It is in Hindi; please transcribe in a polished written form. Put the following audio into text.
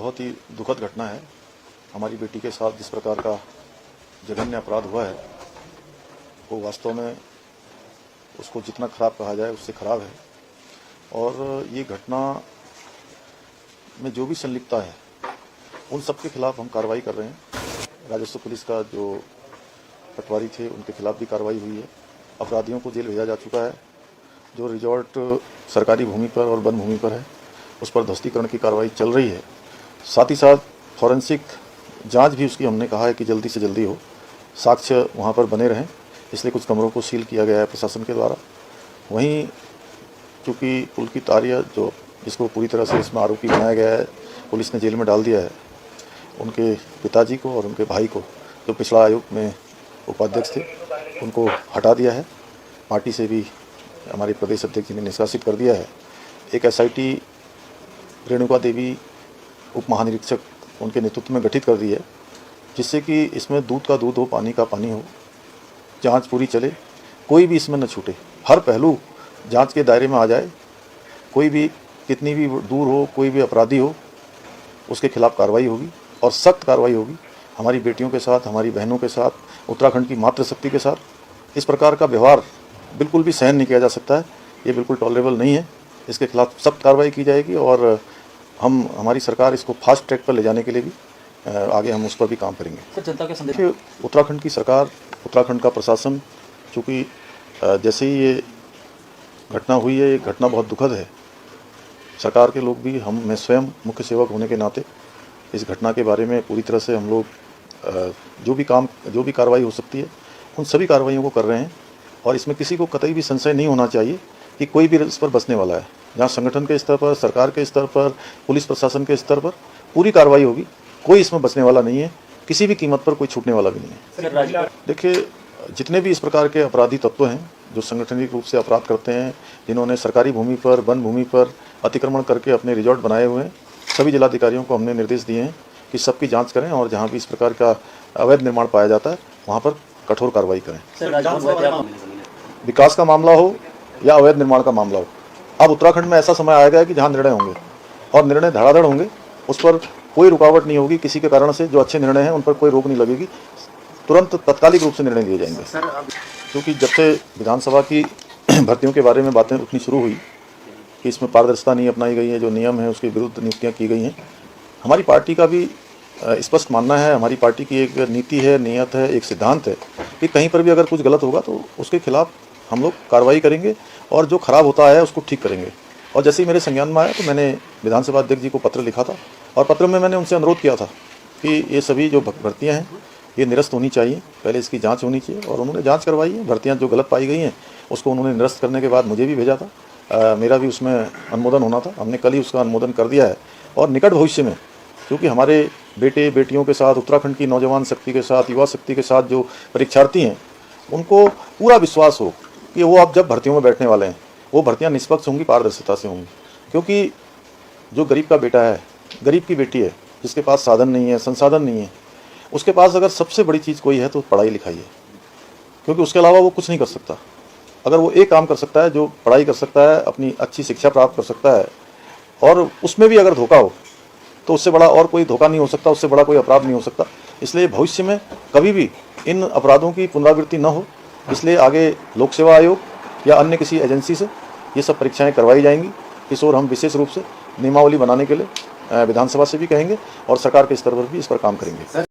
बहुत ही दुखद घटना है। हमारी बेटी के साथ जिस प्रकार का जघन्य अपराध हुआ है वो वास्तव में उसको जितना खराब कहा जाए उससे खराब है। और ये घटना में जो भी संलिप्तता है उन सब के खिलाफ हम कार्रवाई कर रहे हैं। राजस्व पुलिस का जो पटवारी थे उनके खिलाफ भी कार्रवाई हुई है। अपराधियों को जेल भेजा जा चुका है। जो रिजॉर्ट सरकारी भूमि पर और वन भूमि पर है उस पर ध्वस्तीकरण की कार्रवाई चल रही है। साथ ही साथ फॉरेंसिक जांच भी उसकी हमने कहा है कि जल्दी से जल्दी हो, साक्ष्य वहां पर बने रहें, इसलिए कुछ कमरों को सील किया गया है प्रशासन के द्वारा। वहीं चूँकि पुलकित आर्य जो जिसको पूरी तरह से इसमें आरोपी बनाया गया है, पुलिस ने जेल में डाल दिया है। उनके पिताजी को और उनके भाई को जो पिछड़ा आयोग में उपाध्यक्ष थे उनको हटा दिया है। पार्टी से भी हमारे प्रदेश अध्यक्ष जी ने निष्कासित कर दिया है। एक एसआईटी रेणुका देवी उप महानिरीक्षक उनके नेतृत्व में गठित कर दी है, जिससे कि इसमें दूध का दूध हो, पानी का पानी हो, जांच पूरी चले, कोई भी इसमें न छूटे, हर पहलू जांच के दायरे में आ जाए। कोई भी कितनी भी दूर हो, कोई भी अपराधी हो, उसके खिलाफ कार्रवाई होगी और सख्त कार्रवाई होगी। हमारी बेटियों के साथ, हमारी बहनों के साथ, उत्तराखंड की मातृशक्ति के साथ इस प्रकार का व्यवहार बिल्कुल भी सहन नहीं किया जा सकता है। ये बिल्कुल टॉलरेबल नहीं है। इसके खिलाफ सख्त कार्रवाई की जाएगी और हमारी सरकार इसको फास्ट ट्रैक पर ले जाने के लिए भी आगे हम उस पर भी काम करेंगे। सर, जनता के संदेश उत्तराखंड की सरकार, उत्तराखंड का प्रशासन, चूँकि जैसे ही ये घटना हुई है, ये घटना बहुत दुखद है। सरकार के लोग भी, मैं स्वयं मुख्य सेवक होने के नाते इस घटना के बारे में पूरी तरह से हम लोग जो भी कार्रवाई हो सकती है उन सभी कार्रवाइयों को कर रहे हैं। और इसमें किसी को कतई भी संशय नहीं होना चाहिए कि कोई भी इस पर बचने वाला है। जहाँ संगठन के स्तर पर, सरकार के स्तर पर, पुलिस प्रशासन के स्तर पर पूरी कार्रवाई होगी। कोई इसमें बचने वाला नहीं है, किसी भी कीमत पर कोई छूटने वाला भी नहीं है। देखिए, जितने भी इस प्रकार के अपराधी तत्व हैं जो संगठनिक रूप से अपराध करते हैं, जिन्होंने सरकारी भूमि पर, वन भूमि पर अतिक्रमण करके अपने रिजॉर्ट बनाए हुए हैं, सभी जिलाधिकारियों को हमने निर्देश दिए हैं कि सबकी जाँच करें और जहाँ भी इस प्रकार का अवैध निर्माण पाया जाता है वहाँ पर कठोर कार्रवाई करें। विकास का मामला हो या अवैध निर्माण का मामला हो, अब उत्तराखंड में ऐसा समय आएगा कि जहां निर्णय होंगे और निर्णय धड़ाधड़ होंगे, उस पर कोई रुकावट नहीं होगी किसी के कारण से। जो अच्छे निर्णय हैं उन पर कोई रोक नहीं लगेगी, तुरंत तत्कालिक रूप से निर्णय लिए जाएंगे। क्योंकि जब से विधानसभा की भर्तियों के बारे में बातें उठनी शुरू हुई कि इसमें पारदर्शिता नहीं अपनाई गई है, जो नियम है उसके विरुद्ध नियुक्तियाँ की गई हैं, हमारी पार्टी का भी स्पष्ट मानना है, हमारी पार्टी की एक नीति है, नियत है, एक सिद्धांत है कि कहीं पर भी अगर कुछ गलत होगा तो उसके खिलाफ हम लोग कार्रवाई करेंगे और जो खराब होता है उसको ठीक करेंगे। और जैसे ही मेरे संज्ञान में आया तो मैंने विधानसभा अध्यक्ष जी को पत्र लिखा था और पत्र में मैंने उनसे अनुरोध किया था कि ये सभी जो भर्तियाँ हैं ये निरस्त होनी चाहिए, पहले इसकी जांच होनी चाहिए। और उन्होंने जांच करवाई है। भर्तियाँ जो गलत पाई गई हैं उसको उन्होंने निरस्त करने के बाद मुझे भी भेजा था, मेरा भी उसमें अनुमोदन होना था। हमने कल ही उसका अनुमोदन कर दिया है। और निकट भविष्य में, क्योंकि हमारे बेटे बेटियों के साथ, उत्तराखंड की नौजवान शक्ति के साथ, युवा शक्ति के साथ जो परीक्षार्थी हैं उनको पूरा विश्वास हो कि वो अब जब भर्तियों में बैठने वाले हैं वो भर्तियां निष्पक्ष होंगी, पारदर्शिता से होंगी। क्योंकि जो गरीब का बेटा है, गरीब की बेटी है, जिसके पास साधन नहीं है, संसाधन नहीं है, उसके पास अगर सबसे बड़ी चीज़ कोई है तो पढ़ाई लिखाई है। क्योंकि उसके अलावा वो कुछ नहीं कर सकता। अगर वो एक काम कर सकता है, जो पढ़ाई कर सकता है, अपनी अच्छी शिक्षा प्राप्त कर सकता है, और उसमें भी अगर धोखा हो तो उससे बड़ा और कोई धोखा नहीं हो सकता, उससे बड़ा कोई अपराध नहीं हो सकता। इसलिए भविष्य में कभी भी इन अपराधों की पुनरावृत्ति न हो, इसलिए आगे लोक सेवा आयोग या अन्य किसी एजेंसी से ये सब परीक्षाएं करवाई जाएंगी। इस ओर हम विशेष रूप से नियमावली बनाने के लिए विधानसभा से भी कहेंगे और सरकार के स्तर पर भी इस पर काम करेंगे।